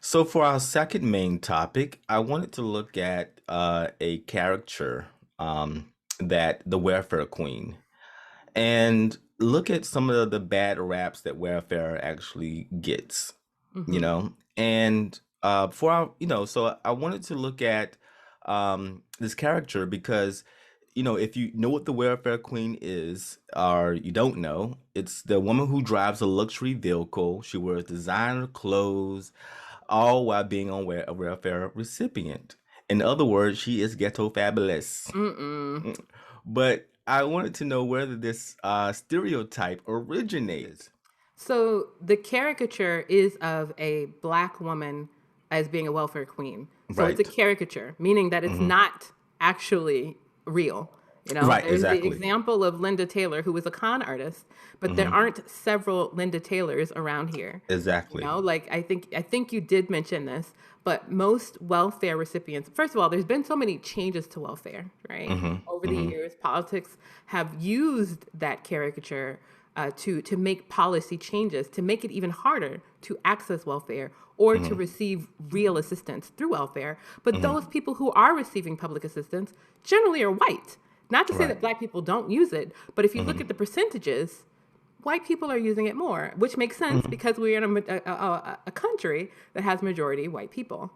So for our second main topic, I wanted to look at a character that the welfare queen, and look at some of the bad raps that welfare actually gets, you Hmm. know. And for our, so I wanted to look at this character because, if you know what the welfare queen is, or you don't know, it's the woman who drives a luxury vehicle. She wears designer clothes, all while being on a welfare recipient. In other words, she is ghetto fabulous. Mm-mm. But I wanted to know whether this stereotype originates. So the caricature is of a black woman as being a welfare queen. So it's a Right. caricature, meaning that it's Hmm. not actually real. Right, There's the exactly. example of Linda Taylor, who was a con artist, but there Hmm. aren't several Linda Taylors around here. Exactly. Like I think you did mention this, but most welfare recipients, first of all, there's been so many changes to welfare, right? Hmm. Over the Hmm. years, politics have used that caricature to make policy changes to make it even harder to access welfare or to Hmm. receive real assistance through welfare. But Hmm. those people who are receiving public assistance generally are white. Not to say Right. that black people don't use it, but if you look Hmm. at the percentages, white people are using it more, which makes sense Hmm. because we're in a country that has majority white people.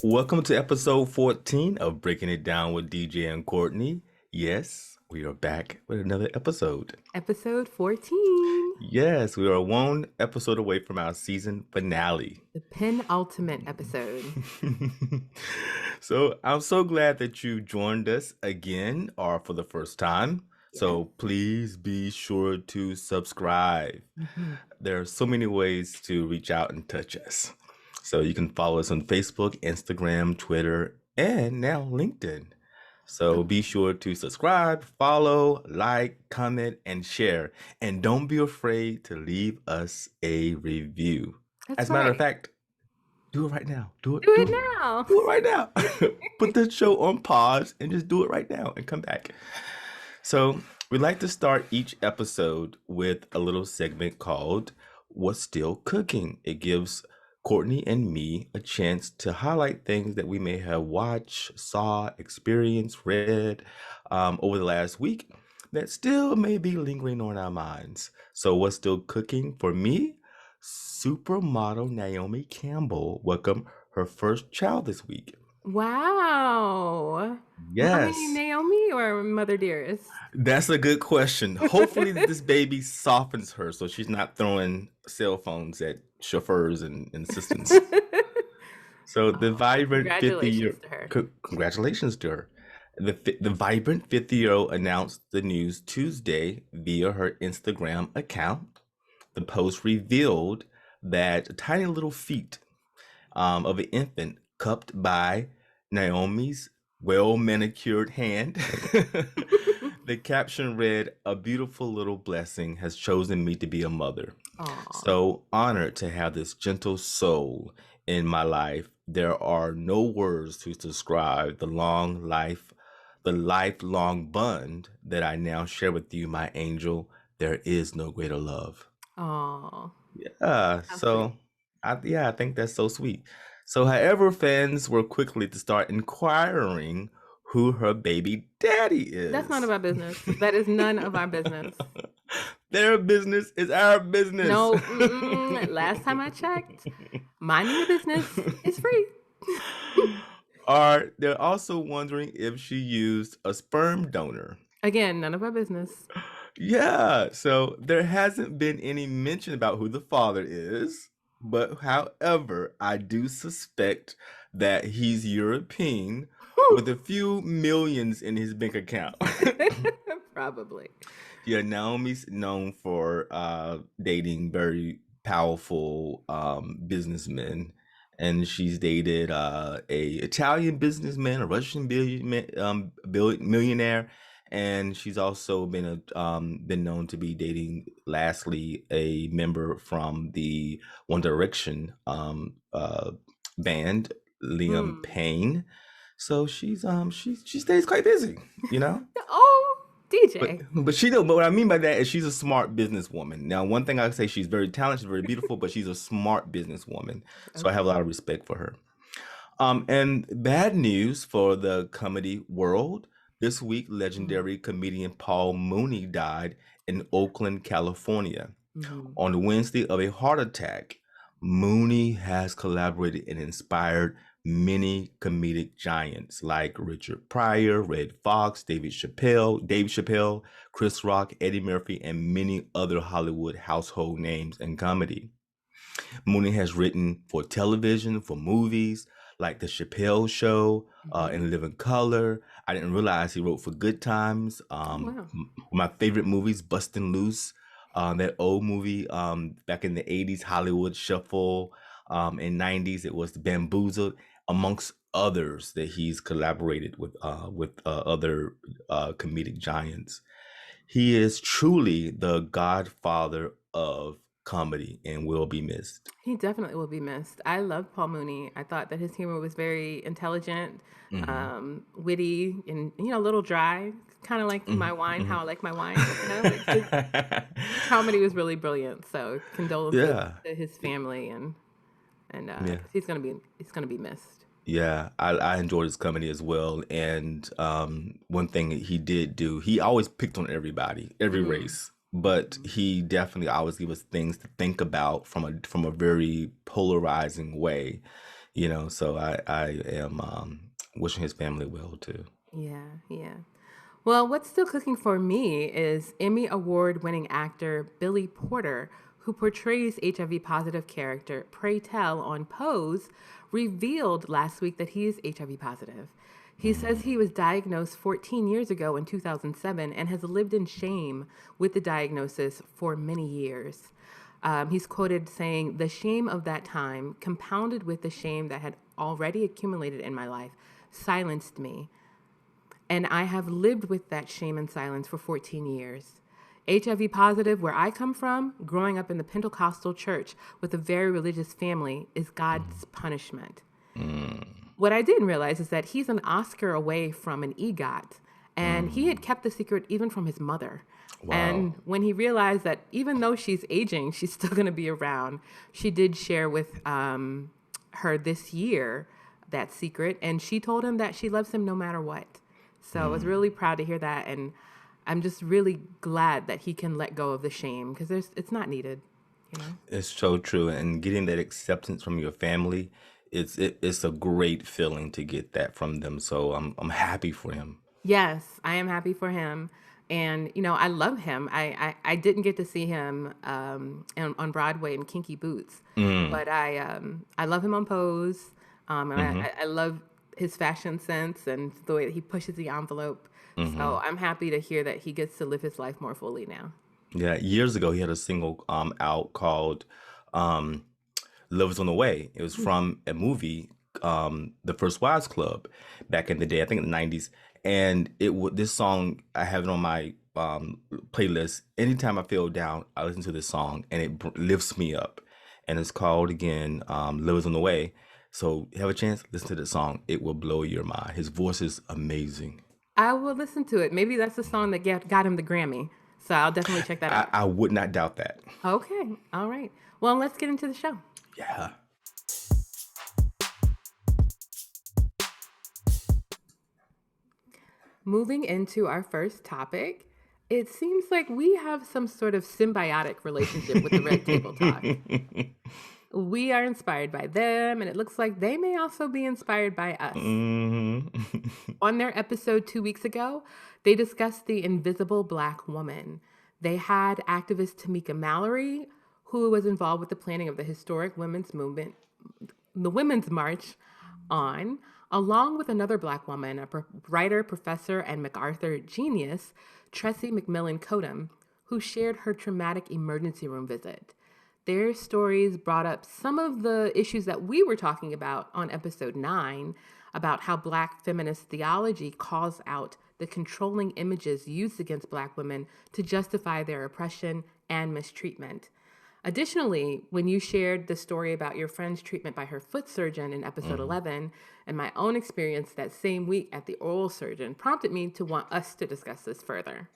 Welcome to episode 14 of Breaking It Down with DJ and Courtney. Yes, we are back with another episode. Episode 14, Yes, we are one episode away from our season finale. the penultimate episode. So I'm so glad that you joined us again or for the first time. Yes. So please be sure to subscribe. Mhm. There are so many ways to reach out and touch us. So you can follow us on Facebook, Instagram, Twitter, and now LinkedIn. So be sure to subscribe, follow, like, comment, and share. And don't be afraid to leave us a review. That's As a matter of right. fact, do it right now. Do Do it. it Do it. now. Do it right now. Put the show on pause and just do it right now and come back. So we like to start each episode with a little segment called What's Still Cooking. It gives Courtney and me a chance to highlight things that we may have watched, saw, experienced, read over the last week that still may be lingering on our minds. So, what's still cooking for me? Supermodel Naomi Campbell welcomed her first child this week. Wow. Mommy Yes. Naomi or Mother Dearest? That's a good question. Hopefully, this baby softens her so she's not throwing cell phones at chauffeurs and assistants. So the Oh, vibrant 50 congratulations year to her. congratulations to her. The vibrant 50-year-old announced the news Tuesday via her Instagram account. The post revealed that tiny little feet of an infant cupped by Naomi's well manicured hand. The caption read, "A beautiful little blessing has chosen me to be a mother. Aw. So honored to have this gentle soul in my life. There are no words to describe the lifelong bond that I now share with you, my angel. There is no greater love." Aw. Yeah, How sweet. I think that's so sweet. So, however, fans were quickly to start inquiring who her baby daddy That's none of is. our business. That is none of our business. Their business is our business. No, mm-mm. Last time I checked, minding your business is free. Are they're also wondering if she used a sperm donor. Again, none of our business. Yeah, so there hasn't been any mention about who the father is, but however, I do suspect that he's European with a few millions in his bank account. Probably. Yeah, Naomi's known for dating very powerful businessmen, and she's dated a Italian businessman, a Russian millionaire, and she's also been known to be dating, lastly, a member from the One Direction band, Liam Hmm. Payne. So she stays quite busy, you know. Oh. DJ. But she don't. But what I mean by that is she's a smart businesswoman. Now, one thing I say, she's very talented, she's very beautiful, but she's a smart businesswoman. So I Okay. have a lot of respect for her. And bad news for the comedy world. This week, legendary comedian Paul Mooney died in Oakland, California. Mm-hmm. On Wednesday of a heart attack, Mooney has collaborated and inspired many comedic giants like Richard Pryor, Red Fox, Dave Chappelle, Chris Rock, Eddie Murphy, and many other Hollywood household names in comedy. Mooney has written for television, for movies like The Chappelle Show, Mm-hmm. In Living Color. I didn't realize he wrote for Good Times. Oh, wow. My favorite movies, Bustin' Loose, that old movie back in the 80s, Hollywood Shuffle. In 90s, it was Bamboozled, amongst others that he's collaborated with other comedic giants. He is truly the godfather of comedy and will be missed. He definitely will be missed. I loved Paul Mooney. I thought that his humor was very intelligent, Hmm. witty, and a little dry, kind of like my wine. Hmm. How I like my wine. Like his comedy was really brilliant. So condolences Yeah, to his family, and yeah, 'cause he's gonna be missed. yeah. I enjoyed his comedy as well. And one thing that he did do, he always picked on everybody, every Mm. race, but he definitely always gave us things to think about from a very polarizing way. So I am wishing his family well too. Yeah, yeah. Well, what's still cooking for me is Emmy Award winning actor Billy Porter, who portrays HIV positive character Pray Tell on Pose, revealed last week that he is HIV positive. He says Mm. he was diagnosed 14 years ago in 2007 and has lived in shame with the diagnosis for many years. He's quoted saying, "The shame of that time, compounded with the shame that had already accumulated in my life, silenced me. And I have lived with that shame and silence for 14 years. HIV positive, where I come from, growing up in the Pentecostal church with a very religious family, is God's punishment." Mm. What I didn't realize is that he's an Oscar away from an EGOT, and he had Mm. kept the secret even from his mother. Wow. And when he realized that even though she's aging, she's still going to be around, she did share with her this year that secret, and she told him that she loves him no matter what. So I was Mm. really proud to hear that, and I'm just really glad that he can let go of the shame because it's not needed, you know. It's so true, and getting that acceptance from your family, it's a great feeling to get that from them. So I'm happy for him. Yes, I am happy for him. And, I love him. I didn't get to see him on Broadway in Kinky Boots, Mm. but I love him on Pose. And Hmm. I love his fashion sense and the way that he pushes the envelope. So Hmm. I'm happy to hear that he gets to live his life more fully now. Yeah, years ago he had a single out called um Love is on the Way. It was from a movie, The First Wives Club, back in the day, I think in the 90s. And this song, I have it on my playlist. Anytime I feel down, I listen to this song and it lifts me up. And it's called again, Love is on the Way. So have a chance, listen to the song. It will blow your mind. His voice is amazing. I will listen to it. Maybe that's the song that got him the Grammy. So I'll definitely check that I, out. I would not doubt that. Okay. All right. Well, let's get into the show. Yeah. Moving into our first topic, it seems like we have some sort of symbiotic relationship with the Red Table Talk. We are inspired by them, and it looks like they may also be inspired by us. Mhm. On their episode 2 weeks ago, they discussed the invisible Black woman. They had activist Tamika Mallory, who was involved with the planning of the historic women's movement, the Women's March on, along with another Black woman, a writer, professor, and MacArthur genius, Tressie McMillan Codum, who shared her traumatic emergency room visit. Their stories brought up some of the issues that we were talking about on episode 9 about how Black feminist theology calls out the controlling images used against Black women to justify their oppression and mistreatment. Additionally, when you shared the story about your friend's treatment by her foot surgeon in episode 11, and my own experience that same week at the oral surgeon prompted me to want us to discuss this further.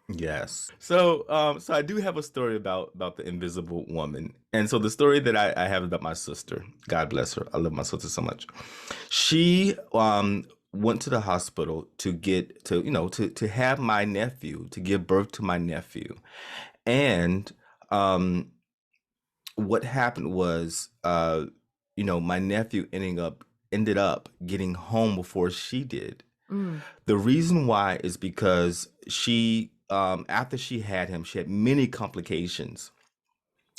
Yes. So I do have a story about the invisible woman, and so the story that I have about my sister. God bless her. I love my sister so much. She went to the hospital to get to have my nephew, to give birth to my nephew, and um what happened was my nephew ended up getting home before she did. Mm, The reason why is because she, after she had him, she had many complications,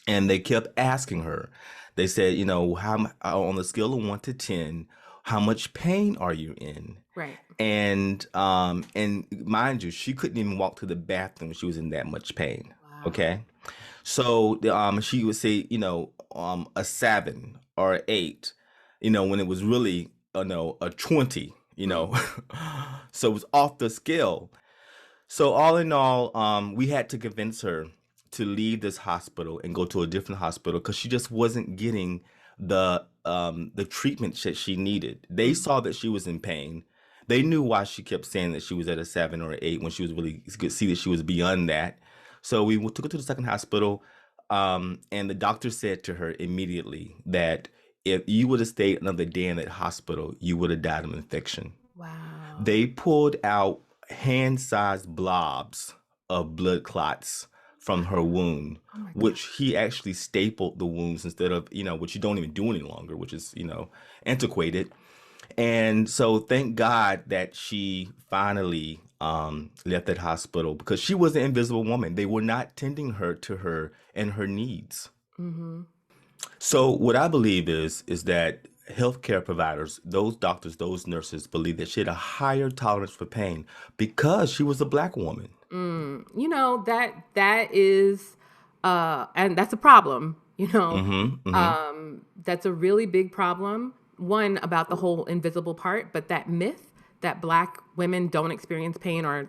and they kept asking her. They said, on the scale of 1 to 10, how much pain are you in? right. And mind you, she couldn't even walk to the bathroom. She was in that much pain. Wow. Okay, so she would say, a 7 or 8, when it was really, a 20, Mm, so it was off the scale. So all in all, we had to convince her to leave this hospital and go to a different hospital because she just wasn't getting the treatment that she needed. They mm, saw that she was in pain. They knew why she kept saying that she was at a 7 or 8 when she was really could see that she was beyond that. So we took her to the second hospital, and the doctor said to her immediately that if you would have stayed another day in that hospital, you would have died of infection. wow. They pulled out hand-sized blobs of blood clots from her wound, Oh my God. which he actually stapled the wounds instead of, which you don't even do any longer, which is, antiquated. And so thank God that she finally left that hospital because she was an invisible woman. They were not tending her to her and her needs. Mm-hmm. So what I believe is that healthcare providers, those doctors, those nurses, believe that she had a higher tolerance for pain because she was a black woman. That is and that's a problem, Mm-hmm. Mm-hmm. that's a really big problem. One, about the whole invisible part, but that myth that black women don't experience pain, or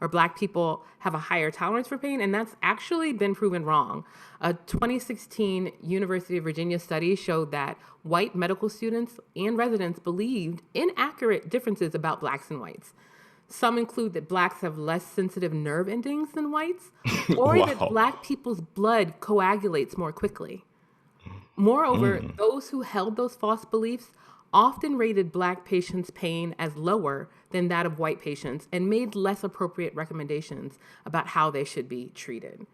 black people have a higher tolerance for pain, and that's actually been proven wrong. A 2016 University of Virginia study showed that white medical students and residents believed inaccurate differences about blacks and whites. Some include that blacks have less sensitive nerve endings than whites, or that Wow. black people's blood coagulates more quickly. Moreover, Mm. those who held those false beliefs often rated black patients' pain as lower than that of white patients and made less appropriate recommendations about how they should be treated.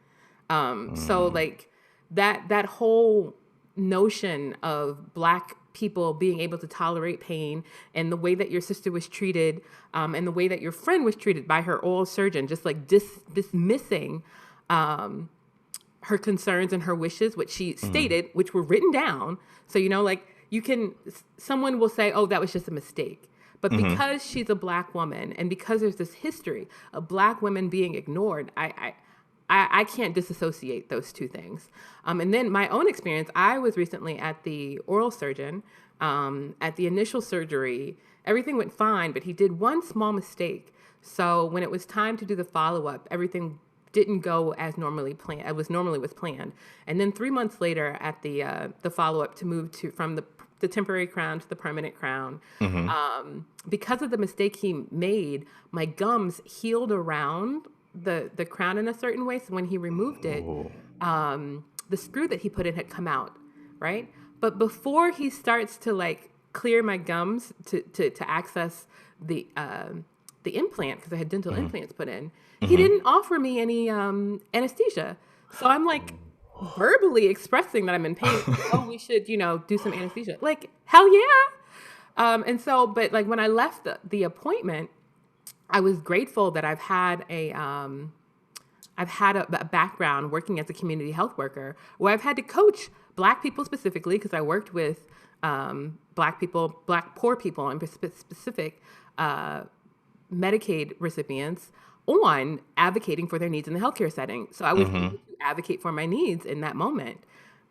So Mm. like that whole notion of black people being able to tolerate pain, and the way that your sister was treated, and the way that your friend was treated by her oral surgeon, just like dismissing her concerns and her wishes, which she Mm. stated, which were written down. So, like someone will say, oh, that was just a mistake. But Mm-hmm. because she's a black woman, and because there's this history of black women being ignored, I can't disassociate those two things. And then my own experience, I was recently at the oral surgeon. At the initial surgery, everything went fine, but he did one small mistake. So when it was time to do the follow-up, everything didn't go as normally planned. It was normally was planned. And then 3 months later, at the follow-up to move to from the temporary crown to the permanent crown, Mm-hmm. because of the mistake he made, my gums healed around the crown in a certain way. So when he removed it, Oh. the screw that he put in had come out, right? But before he starts to like clear my gums to access the implant, because I had dental Mm-hmm. implants put in, he Mm-hmm. didn't offer me any anesthesia. So I'm like verbally expressing that I'm in pain. Oh, we should, do some anesthesia. Like, hell yeah. And so, but like when I left the appointment, I was grateful that I've had a background working as a community health worker where I've had to coach Black people specifically, because I worked with Black people, Black poor people, and specific Medicaid recipients on advocating for their needs in the healthcare setting. So I was able Mm-hmm. to advocate for my needs in that moment.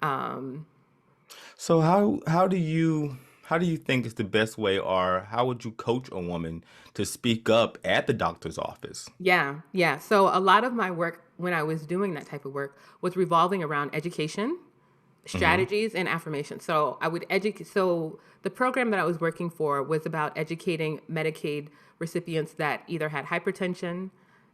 Um, So how do you think is the best way, or how would you coach a woman to speak up at the doctor's office? Yeah, yeah. So a lot of my work when I was doing that type of work was revolving around education, strategies, and affirmation. So I would educate. So the program that I was working for was about educating Medicaid recipients that either had hypertension,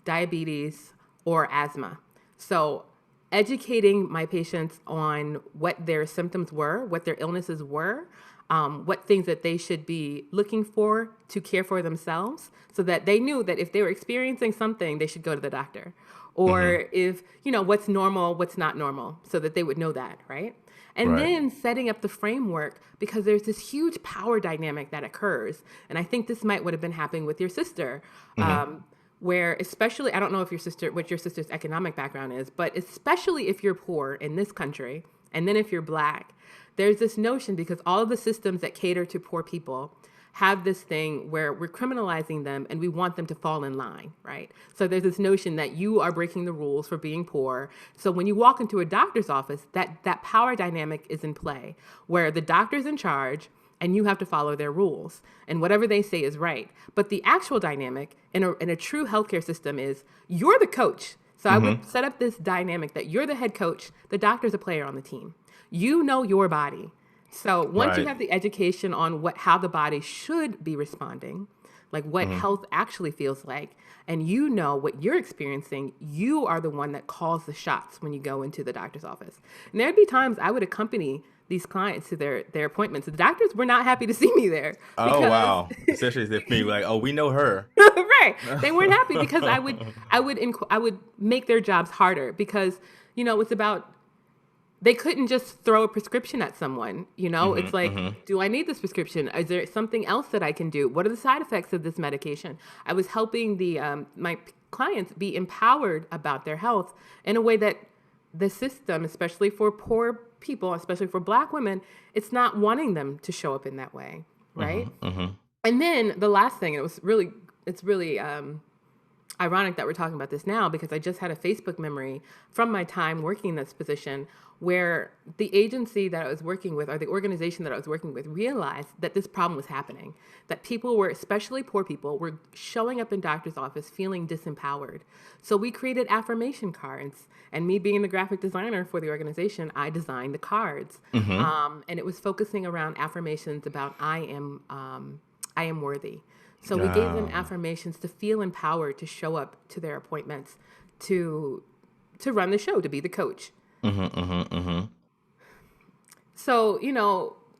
diabetes, or asthma. So educating my patients on what their symptoms were, what their illnesses were, what things that they should be looking for to care for themselves, so that they knew that if they were experiencing something, they should go to the doctor. Or if, what's normal, what's not normal, so that they would know that, right? And Right. then setting up the framework, because there's this huge power dynamic that occurs. And I think this might would have been happening with your sister. Where especially, I don't know if what your sister's economic background is, but especially if you're poor in this country, and then if you're Black, there's this notion, because all of the systems that cater to poor people have this thing where we're criminalizing them and we want them to fall in line, right? So there's this notion that you are breaking the rules for being poor. So when you walk into a doctor's office, that power dynamic is in play, where the doctor's in charge and you have to follow their rules, and whatever they say is right. But the actual dynamic in a true healthcare system is you're the coach. So I would set up this dynamic that you're the head coach, the doctor's a player on the team. You know your body. So once you Right. have the education on how the body should be responding, like what health actually feels like, and you know what you're experiencing, you are the one that calls the shots when you go into the doctor's office. And there'd be times I would accompany these clients to their appointments. The doctors were not happy to see me there Oh, because wow. Especially if they like, oh, we know her. right, they weren't happy because I would make their jobs harder, because it's about, they couldn't just throw a prescription at someone. It's like, do I need this prescription? Is there something else that I can do? What are the side effects of this medication? I was helping my clients be empowered about their health in a way that the system, especially for poor people, especially for Black women, it's not wanting them to show up in that way, right? And then the last thing, it's really ironic that we're talking about this now, because I just had a Facebook memory from my time working in this position, where the agency that I was working with, or the organization that I was working with, realized that this problem was happening, that people were, especially poor people, were showing up in doctor's office feeling disempowered. So we created affirmation cards, and me being the graphic designer for the organization, I designed the cards. And it was focusing around affirmations about I am worthy. So we gave them affirmations to feel empowered to show up to their appointments, to run the show, to be the coach. So,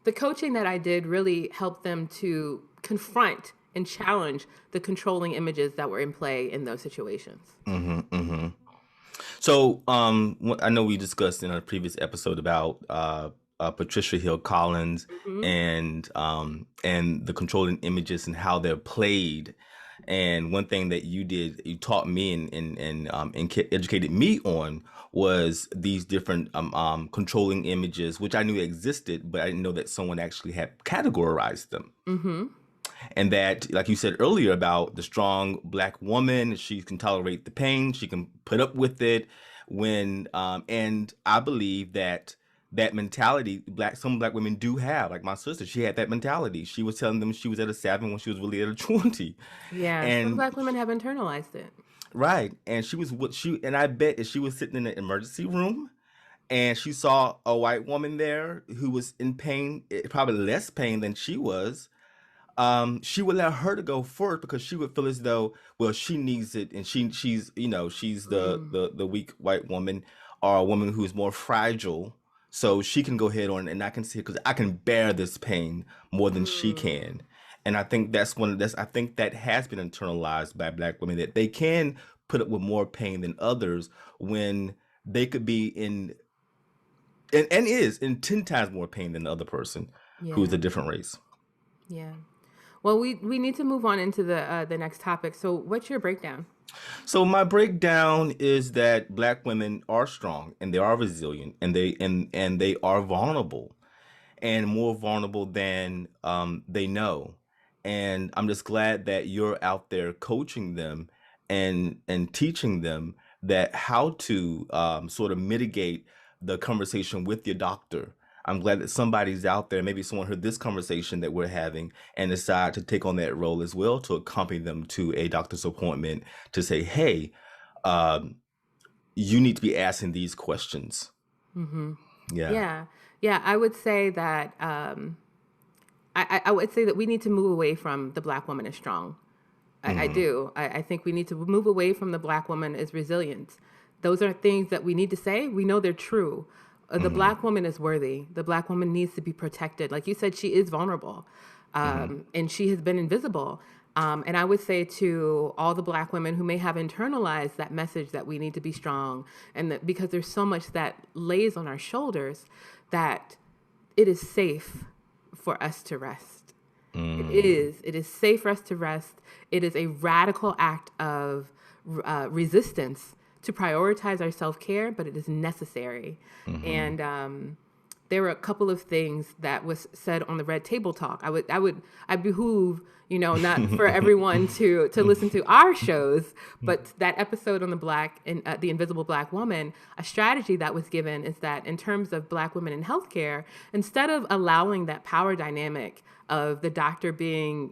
the coaching that I did really helped them to confront and challenge the controlling images that were in play in those situations. So, I know we discussed in a previous episode about Patricia Hill Collins and the controlling images and how they're played. And one thing that you did, you taught me and educated me on, was these different controlling images, which I knew existed, but I didn't know that someone actually had categorized them. And that, like you said earlier, about the strong Black woman, she can tolerate the pain, she can put up with it. And I believe that mentality, some Black women do have. Like my sister, she had that mentality. She was telling them she was at a 7 when she was really at a 20. Yeah, some And Black women have internalized it. right, and and I bet if she was sitting in the emergency room and she saw a white woman there who was in pain, probably less pain than she was, she would allow her to go first, because she would feel as though, well, she needs it, and she's the weak white woman, or a woman who's more fragile, so she can go ahead on, and I can see it because I can bear this pain more than she can. And I think I think that has been internalized by Black women, that they can put up with more pain than others when they could be and is in 10 times more pain than the other person who is Yeah, a different race. yeah. Well, we need to move on into the next topic. So what's your breakdown? So my breakdown is that Black women are strong and they are resilient, and they are vulnerable, and more vulnerable than they know. And I'm just glad that you're out there coaching them and teaching them that how to sort of mitigate the conversation with your doctor. I'm glad that somebody's out there, maybe someone heard this conversation that we're having and decide to take on that role as well, to accompany them to a doctor's appointment, to say, hey, um, you need to be asking these questions. Mm-hmm. Yeah. Yeah. I would say that I would say that we need to move away from the Black woman is strong. I do. I think we need to move away from the Black woman is resilient. Those are things that we need to say. We know they're true. The Black woman is worthy. The Black woman needs to be protected. Like you said, she is vulnerable, and she has been invisible. And I would say to all the Black women who may have internalized that message that we need to be strong, and that because there's so much that lays on our shoulders, that it is safe for us to rest. It is. It is safe for us to rest. It is a radical act of resistance to prioritize our self-care, but it is necessary. And there were a couple of things that was said on the Red Table Talk. I behoove, not for everyone to listen to our shows, but that episode on the Invisible Black Woman, a strategy that was given is that in terms of Black women in healthcare, instead of allowing that power dynamic of the doctor being,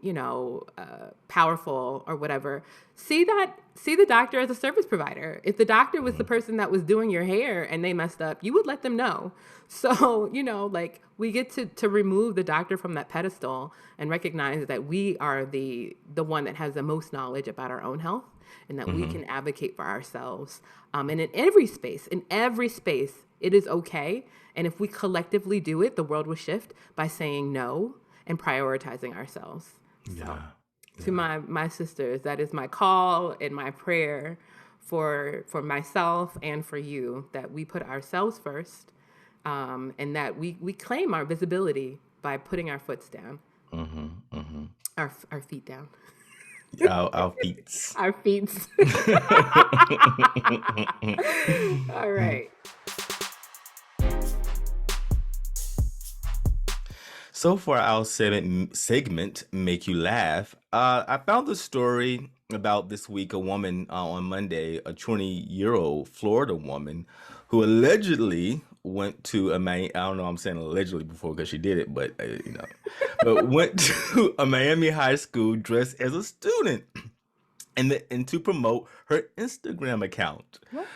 powerful or whatever, see the doctor as a service provider. If the doctor was the person that was doing your hair and they messed up, you would let them know. So, we get to remove the doctor from that pedestal and recognize that we are the one that has the most knowledge about our own health, and that we can advocate for ourselves. And in every space, it is okay. And if we collectively do it, the world will shift by saying no and prioritizing ourselves. So, to my sisters, that is my call and my prayer for myself and for you, that we put ourselves first, and that we claim our visibility by putting our foots down, our feet down. Our feet. Our feet. All right. So for our segment, Make You Laugh, I found a story about this week, a woman on Monday, a 20-year-old Florida woman who allegedly went to I don't know, I'm saying allegedly before because she did it, but but went to a Miami high school dressed as a student and to promote her Instagram account. What?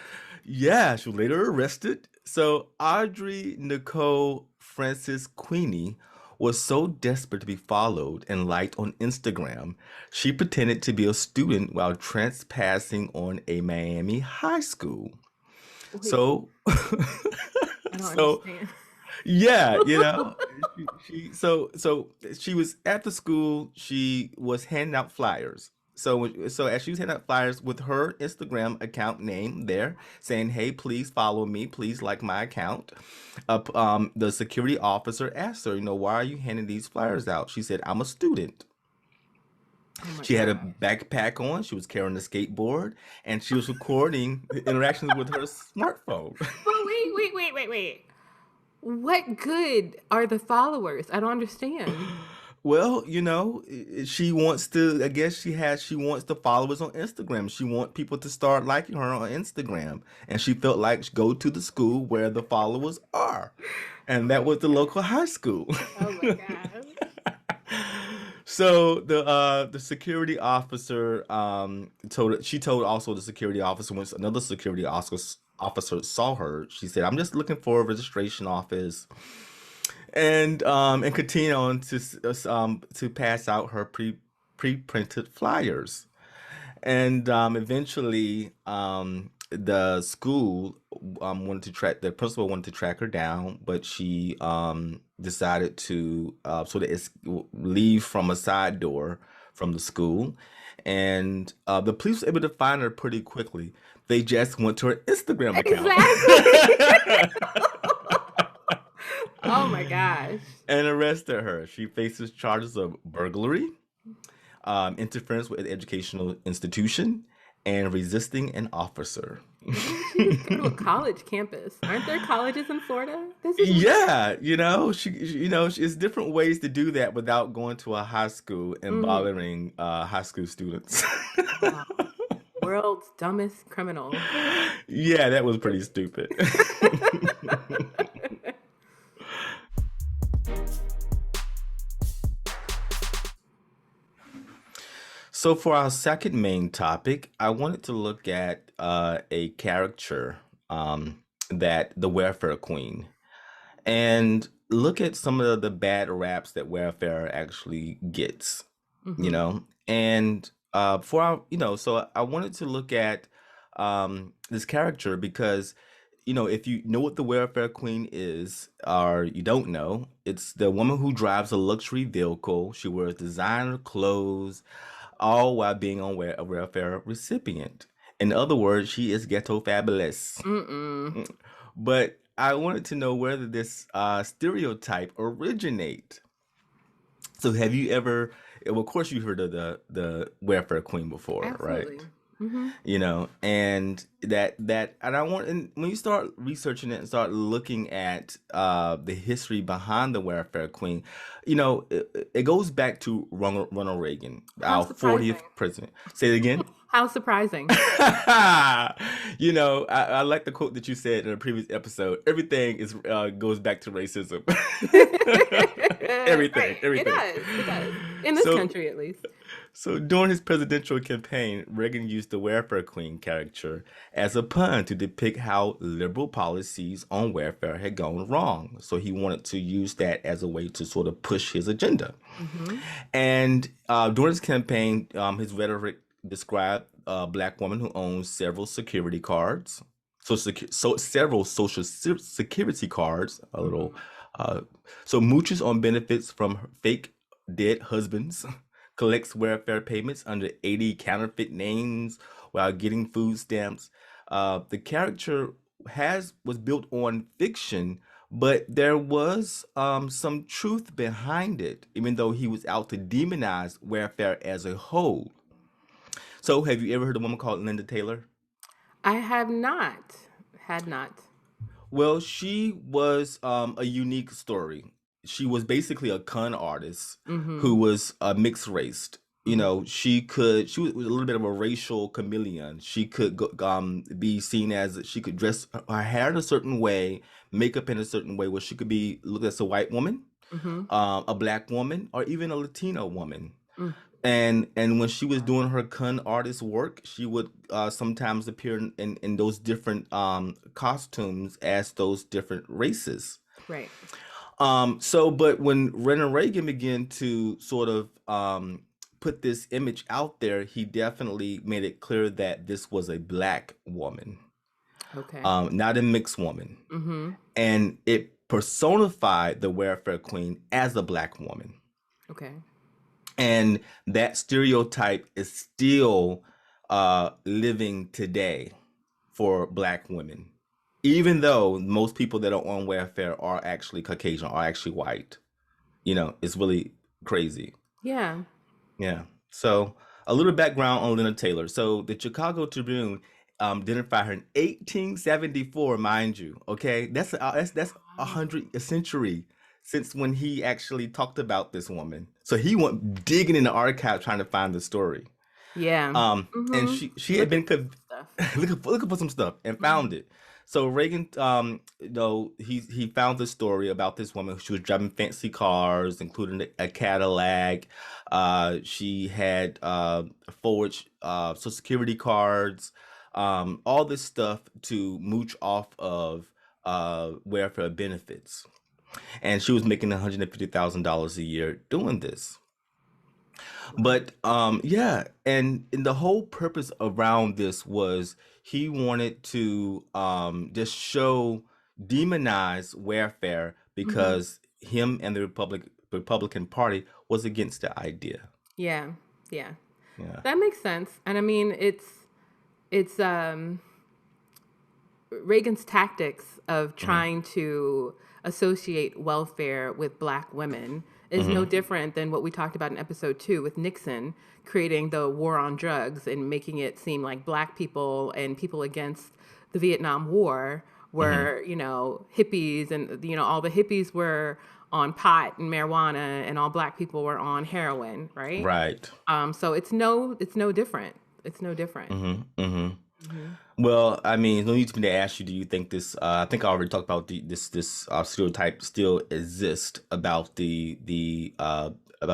Yeah, she was later arrested. So Audrey Nicole Francis Queenie was so desperate to be followed and liked on Instagram, she pretended to be a student while trespassing on a Miami high school. Wait, So, I don't so understand. yeah, so she was at the school. She was handing out flyers. So as she was handing out flyers with her Instagram account name there, saying, "Hey, please follow me. Please like my account." The security officer asked her, "Why are you handing these flyers out?" She said, "I'm a student." Oh my She had a God. backpack on. She was carrying a skateboard, and she was recording the interactions with her smartphone. But wait. What good are the followers? I don't understand. Well, she wants to, I guess she wants the followers on Instagram. She wants people to start liking her on Instagram. And she felt like go to the school where the followers are. And that was the local high school. Oh my God. So the security officer told also the security officer, once another security officer saw her, she said, "I'm just looking for a registration office," and continue on to pass out her pre-printed flyers. And eventually, the school the principal wanted to track her down, but she decided to leave from a side door from the school. And the police were able to find her pretty quickly. They just went to her Instagram account. Exactly. Oh my gosh. And arrested her. She faces charges of burglary, interference with an educational institution, and resisting an officer. Why didn't she just go to a college campus? Aren't there colleges in Florida? This is Yeah, it's different ways to do that without going to a high school and bothering high school students. wow. World's dumbest criminal. Yeah, that was pretty stupid. So for our second main topic, I wanted to look at a character that the welfare queen, and look at some of the bad raps that welfare actually gets, Mm-hmm. And for our, so I wanted to look at this character because, if you know what the welfare queen is, or you don't know, it's the woman who drives a luxury vehicle. She wears designer clothes, all while being on a welfare recipient. In other words, she is ghetto fabulous. Mm-mm. But I wanted to know whether this stereotype originate. So have you ever? Well, of course, you heard of the welfare queen before, Absolutely. right? Mm-hmm. And and I want, and when you start researching it and start looking at the history behind the welfare queen, it goes back to Ronald Reagan, How our surprising. 40th president. Say it again. How surprising. I like the quote that you said in a previous episode. Everything is goes back to racism. Everything, Right. It everything. does. It does. In this So, country, at least. so during his presidential campaign, Reagan used the welfare queen character as a pun to depict how liberal policies on welfare had gone wrong. So he wanted to use that as a way to sort of push his agenda. Mm-hmm. And during his campaign, his rhetoric described a black woman who owns several security cards, so several social security cards, a little, uh, so mooches on benefits from her fake dead husbands, collects welfare payments under 80 counterfeit names while getting food stamps. The character was built on fiction, but there was some truth behind it, even though he was out to demonize welfare as a whole. So, have you ever heard of a woman called Linda Taylor? I have not. Had not. Well, she was a unique story. She was basically a con artist Mm-hmm. who was mixed raced. Mm-hmm. She was a little bit of a racial chameleon. She could be seen as, she could dress her hair in a certain way, makeup in a certain way, where she could be looked as a white woman, Mm-hmm. a black woman, or even a Latino woman. Mm. And when she was doing her con artist work, she would sometimes appear in those different costumes as those different races. Right. But when Ronald Reagan began to sort of put this image out there, he definitely made it clear that this was a black woman, Okay. not a mixed woman. Mm-hmm. And it personified the welfare queen as a black woman. Okay. And that stereotype is still living today for black women, even though most people that are on welfare are actually Caucasian, are actually white. It's really crazy. Yeah. Yeah. So a little background on Lena Taylor. So the Chicago Tribune identified her in 1874, mind you. Okay, that's a century since when he actually talked about this woman. So he went digging in the archive trying to find the story. Yeah. And Mm-hmm. she had been Looking for stuff. looking for some stuff and Mm-hmm. found it. So Reagan, he found the story about this woman. She was driving fancy cars, including a Cadillac. She had forged Social Security cards, all this stuff to mooch off of welfare benefits. And she was making $150,000 a year doing this. Wow. But yeah, and the whole purpose around this was he wanted to just demonize welfare Mm-hmm. because him and the Republican Party was against the idea. Yeah. Yeah. Yeah. That makes sense. And I mean, it's Reagan's tactics of Hmm. trying to associate welfare with black women is no Hmm. different than what we talked about in episode 2 with Nixon creating the war on drugs and making it seem like black people and people against the Vietnam War Hmm. were, hippies, and all the hippies were on pot and marijuana and all black people were on heroin, right? Right. So it's no different. It's no different. Hmm. Hmm. Hmm. Well, I mean, no need for me to ask you. Do you think this? I think I already talked about this stereotype still exists about the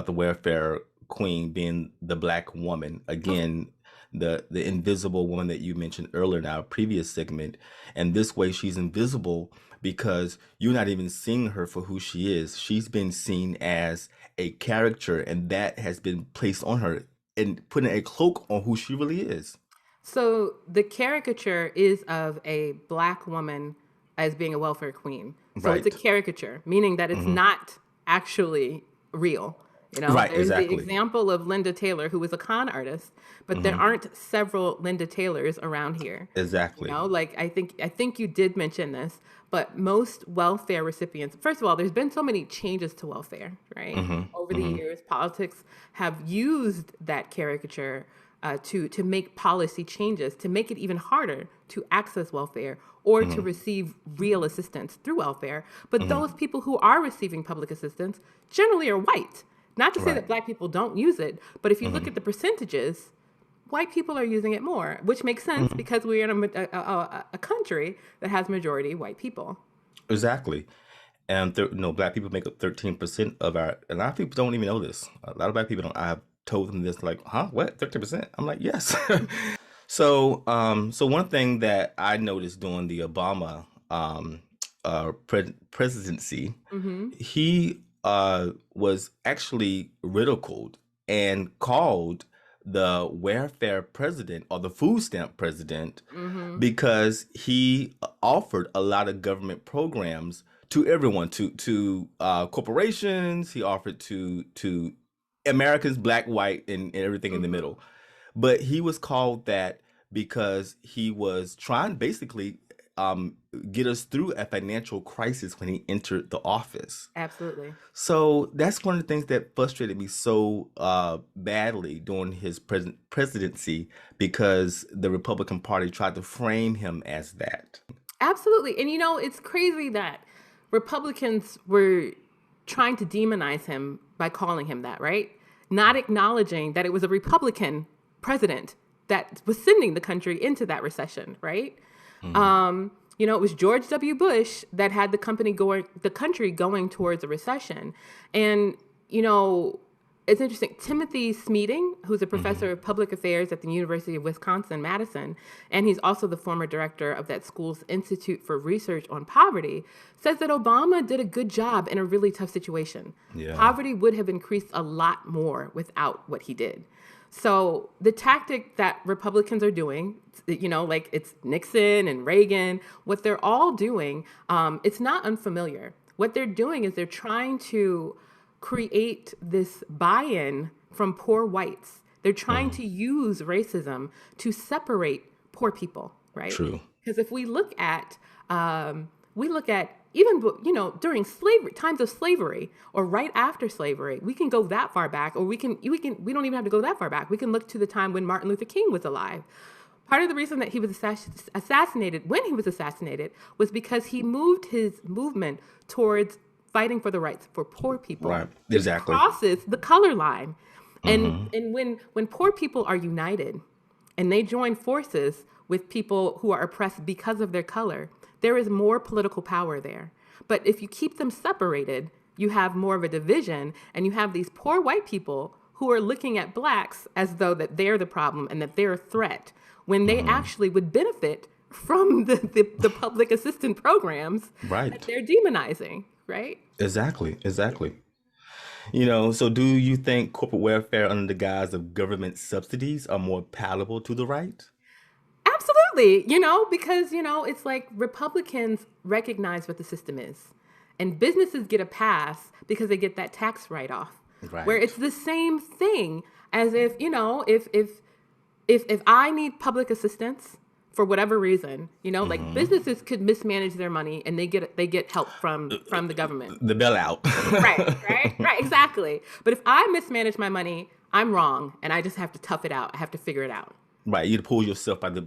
welfare queen being the black woman. Again, the invisible woman that you mentioned earlier in our previous segment. And this way she's invisible because you're not even seeing her for who she is. She's been seen as a character, and that has been placed on her and putting a cloak on who she really is. So the caricature is of a black woman as being a welfare queen. So it's a Right. caricature, meaning that it's not actually real. Right, There's the exactly. example of Linda Taylor, who was a con artist, but there aren't several Linda Taylors around here. Exactly. Like I think you did mention this, but most welfare recipients, first of all, there's been so many changes to welfare, right? Over the years, politics have used that caricature to make policy changes, to make it even harder to access welfare or to receive real assistance through welfare. But those people who are receiving public assistance generally are white. Not to say Right. that black people don't use it, but if you look at the percentages, white people are using it more, which makes sense because we're in a country that has majority white people. Exactly. And black people make up 13% of our. A lot of people don't even know this. A lot of black people don't. I have told them this, like, huh, what, 13%? I'm like, yes. So one thing that I noticed during the Obama presidency, Mm-hmm. he was actually ridiculed and called the welfare president or the food stamp president Mm-hmm. because he offered a lot of government programs to everyone, to corporations. He offered to Americans, black, white, and everything in the Mm-hmm. middle. But he was called that because he was trying basically um, get us through a financial crisis when he entered the office. Absolutely. So that's one of the things that frustrated me so badly during his presidency because the Republican Party tried to frame him as that. Absolutely. And it's crazy that Republicans were trying to demonize him by calling him that, right? Not acknowledging that it was a Republican president that was sending the country into that recession, right? Hmm. It was George W. Bush that had the country going towards a recession. And, it's interesting. Timothy Smeating, who's a Hmm. professor of public affairs at the University of Wisconsin-Madison, and he's also the former director of that school's Institute for Research on Poverty, says that Obama did a good job in a really tough situation. Yeah. Poverty would have increased a lot more without what he did. So the tactic that Republicans are doing, like it's Nixon and Reagan, what they're all doing, it's not unfamiliar. What they're doing is they're trying to create this buy-in from poor whites. They're trying Hmm. to use racism to separate poor people, right? True. Because if we look at even during slavery, times of slavery, or right after slavery, we can go that far back, or we don't even have to go that far back. We can look to the time when Martin Luther King was alive. Part of the reason that he was assassinated when he was assassinated was because he moved his movement towards fighting for the rights for poor people, Right. which Exactly. crosses the color line. And Hmm. and when poor people are united and they join forces with people who are oppressed because of their color, there is more political power there. But if you keep them separated, you have more of a division, and you have these poor white people who are looking at blacks as though that they're the problem and that they're a threat, when they Hmm. actually would benefit from the public assistance programs that Right. they're demonizing, right? Exactly. Exactly. So do you think corporate welfare under the guise of government subsidies are more palatable to the right? Absolutely, because, it's like Republicans recognize what the system is, and businesses get a pass because they get that tax write-off, where Right. it's the same thing as if, if I need public assistance for whatever reason, like Hmm. businesses could mismanage their money and they get help from the government. The bailout. Right, right, right, exactly. But if I mismanage my money, I'm wrong, and I just have to tough it out. I have to figure it out. Right. You pull yourself by the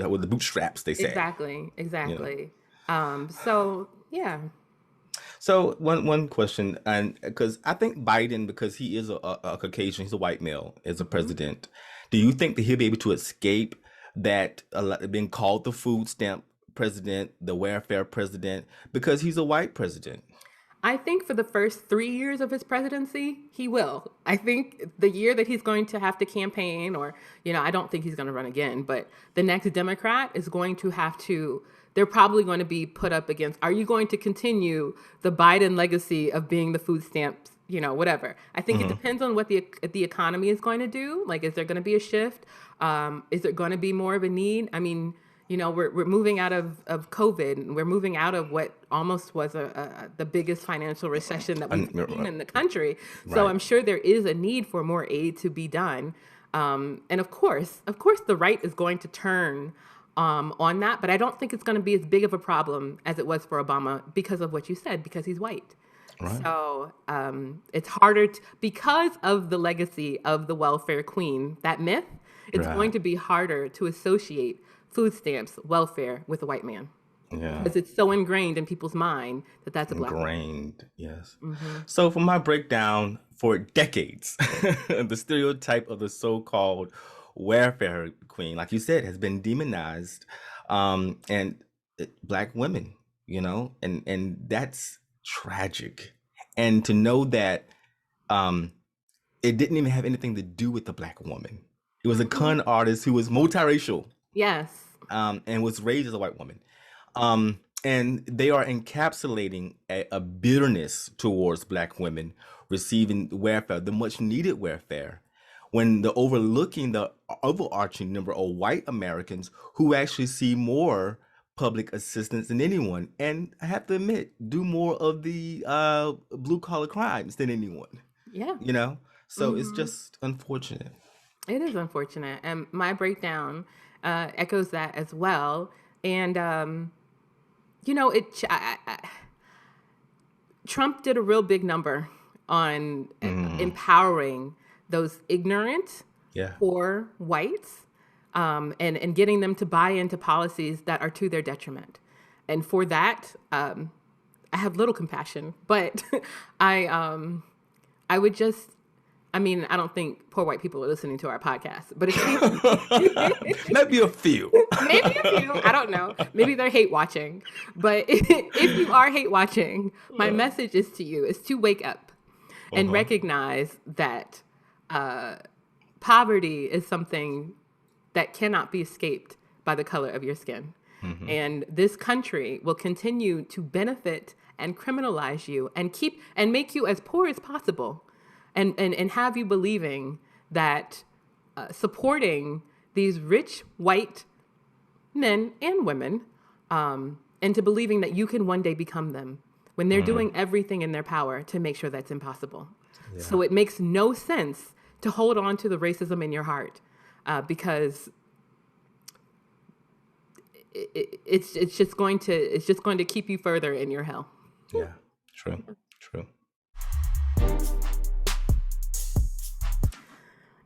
with the bootstraps, they say. Exactly, You know. exactly. So yeah. So one question, and because I think Biden, because he is a Caucasian, he's a white male, is a Mhm. president. Do you think that he'll be able to escape that being called the food stamp president, the welfare president, because he's a white president? I think for the first 3 years of his presidency, he will. I think the year that he's going to have to campaign, or, I don't think he's going to run again, but the next Democrat is going to have to, they're probably going to be put up against, are you going to continue the Biden legacy of being the food stamps, whatever. I think it depends on what the economy is going to do. Like, is there going to be a shift? Is there going to be more of a need? I mean, we're moving out of COVID, and we're moving out of what almost was the biggest financial recession that we've seen in the country. So I'm sure there is a need for more aid to be done. And of course, the right is going to turn on that, but I don't think it's going to be as big of a problem as it was for Obama because of what you said, because he's white. Right. So it's harder because of the legacy of the welfare queen, that myth, it's going to be harder to associate food stamps, welfare with a white man. Yeah. Because it's so ingrained in people's mind that that's a black man. Ingrained, yes. So for my breakdown, for decades, the stereotype of the so-called welfare queen, like you said, has been demonized, and black women, and that's tragic. And to know that it didn't even have anything to do with the black woman. It was a con artist who was multiracial. Yes. And was raised as a white woman. And they are encapsulating a bitterness towards black women receiving welfare, the much needed welfare, when the overarching number of white Americans who actually see more public assistance than anyone. And I have to admit, do more of the blue collar crimes than anyone. Yeah. So it's just unfortunate. It is unfortunate. And my breakdown echoes that as well. And, Trump did a real big number on empowering those ignorant poor whites and getting them to buy into policies that are to their detriment. And for that, I have little compassion, but I would just, I don't think poor white people are listening to our podcast, but maybe a few. Maybe a few. I don't know. Maybe they're hate watching. But if you are hate watching, my message is to wake up and recognize that poverty is something that cannot be escaped by the color of your skin. And this country will continue to benefit and criminalize you and make you as poor as possible. And have you believing that supporting these rich white men and women into believing that you can one day become them when they're doing everything in their power to make sure that's impossible. Yeah. So it makes no sense to hold on to the racism in your heart because it's just going to keep you further in your hell. Yeah, true.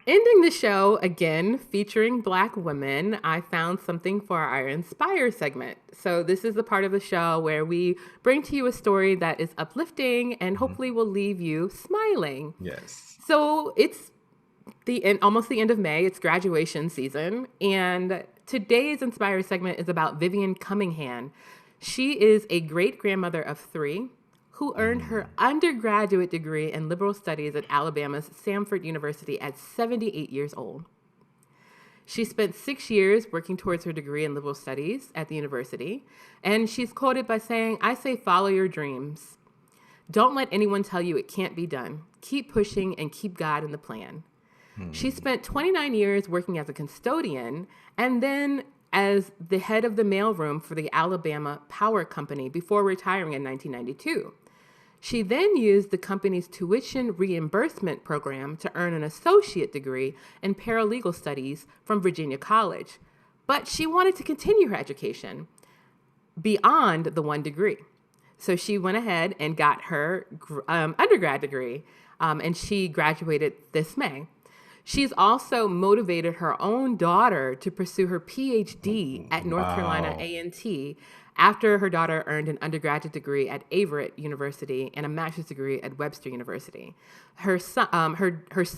Ending the show, again, featuring Black women, I found something for our Inspire segment. So this is the part of the show where we bring to you a story that is uplifting and hopefully will leave you smiling. Yes. So it's almost the end of May. It's graduation season. And today's Inspire segment is about Vivian Cummingham. She is a great-grandmother of 3 who earned her undergraduate degree in liberal studies at Alabama's Samford University at 78 years old. She spent 6 years working towards her degree in liberal studies at the university, and she's quoted by saying, "I say follow your dreams. Don't let anyone tell you it can't be done. Keep pushing and keep God in the plan." She spent 29 years working as a custodian and then as the head of the mailroom for the Alabama Power Company before retiring in 1992. She then used the company's tuition reimbursement program to earn an associate degree in paralegal studies from Virginia College. But she wanted to continue her education beyond the 1 degree. So she went ahead and got her undergrad degree, and she graduated this May. She's also motivated her own daughter to pursue her PhD at North Carolina A&T after her daughter earned an undergraduate degree at Averett University and a master's degree at Webster University. Her daughter's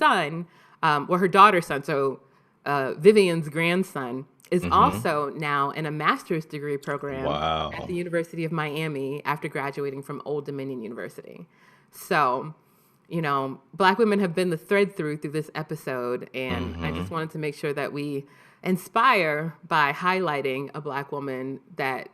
son, so Vivian's grandson, is also now in a master's degree program at the University of Miami after graduating from Old Dominion University. So, you know, Black women have been the thread through this episode, and I just wanted to make sure that we inspire by highlighting a Black woman that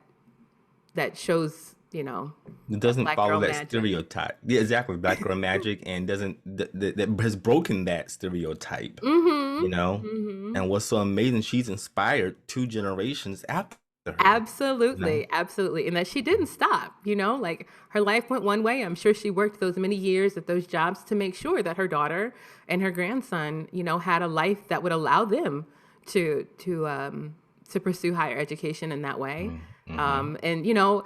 shows, you know, it doesn't follow that magic. Stereotype. Yeah, exactly. Black girl magic, and doesn't that has broken that stereotype. You know, and what's so amazing, she's inspired 2 generations after her. Absolutely, You know? absolutely. And that she didn't stop, you know, like her life went one way. I'm sure she worked those many years at those jobs to make sure that her daughter and her grandson, you know, had a life that would allow them to pursue higher education in that way. And, you know,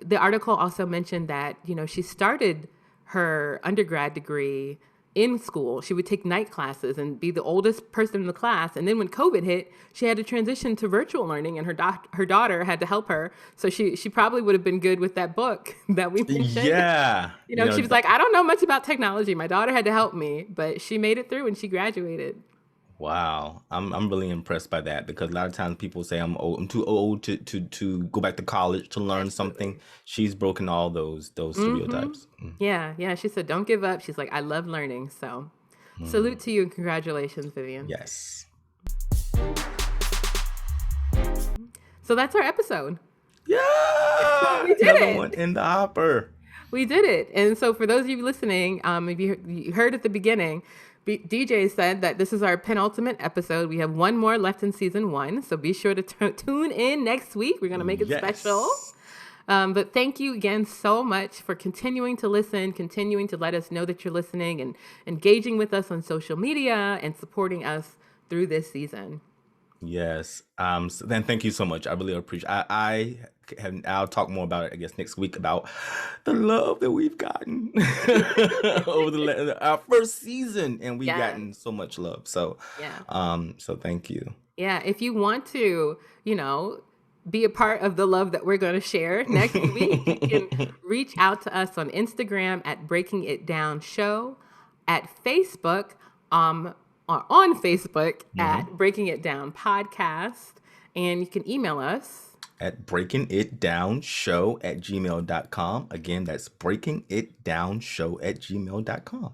the article also mentioned that, you know, she started her undergrad degree in school. She would take night classes and be the oldest person in the class. And then when COVID hit, she had to transition to virtual learning, and her daughter had to help her. So she probably would have been good with that book that we mentioned. Yeah. You know, she was like, I don't know much about technology. My daughter had to help me, but she made it through and she graduated. Wow, I'm really impressed by that, because a lot of times people say I'm too old to go back to college to learn something. She's broken all those stereotypes. Yeah. She said, don't give up. She's like, I love learning. So salute to you and congratulations, Vivian. Yes. So that's our episode. Yeah, We did another it. one in the hopper. We did it. And so for those of you listening, if you heard at the beginning, DJ said that this is our penultimate episode. We have one more left in season 1. So be sure to tune in next week. We're going to make it special. But thank you again so much for continuing to listen, continuing to let us know that you're listening, and engaging with us on social media and supporting us through this season. Yes. So then thank you so much. I really appreciate I'll talk more about it, I guess, next week, about the love that we've gotten over our first season, and we've gotten so much love. So, so thank you. Yeah. If you want to, you know, be a part of the love that we're going to share next week, you can reach out to us on Instagram at Breaking It Down Show, at Facebook, or on Facebook at Breaking It Down Podcast, and you can email us at breakingitdownshow@gmail.com. Again, that's breakingitdownshow@gmail.com.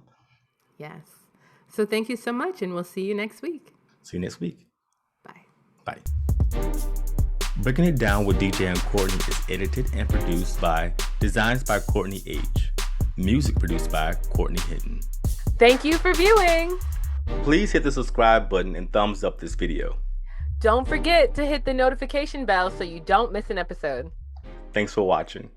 Yes. So thank you so much, and we'll see you next week. See you next week. Bye. Bye. Breaking It Down with DJ and Courtney is edited and produced by Designs by Courtney H. Music produced by Courtney Hinton. Thank you for viewing. Please hit the subscribe button and thumbs up this video. Don't forget to hit the notification bell so you don't miss an episode. Thanks for watching.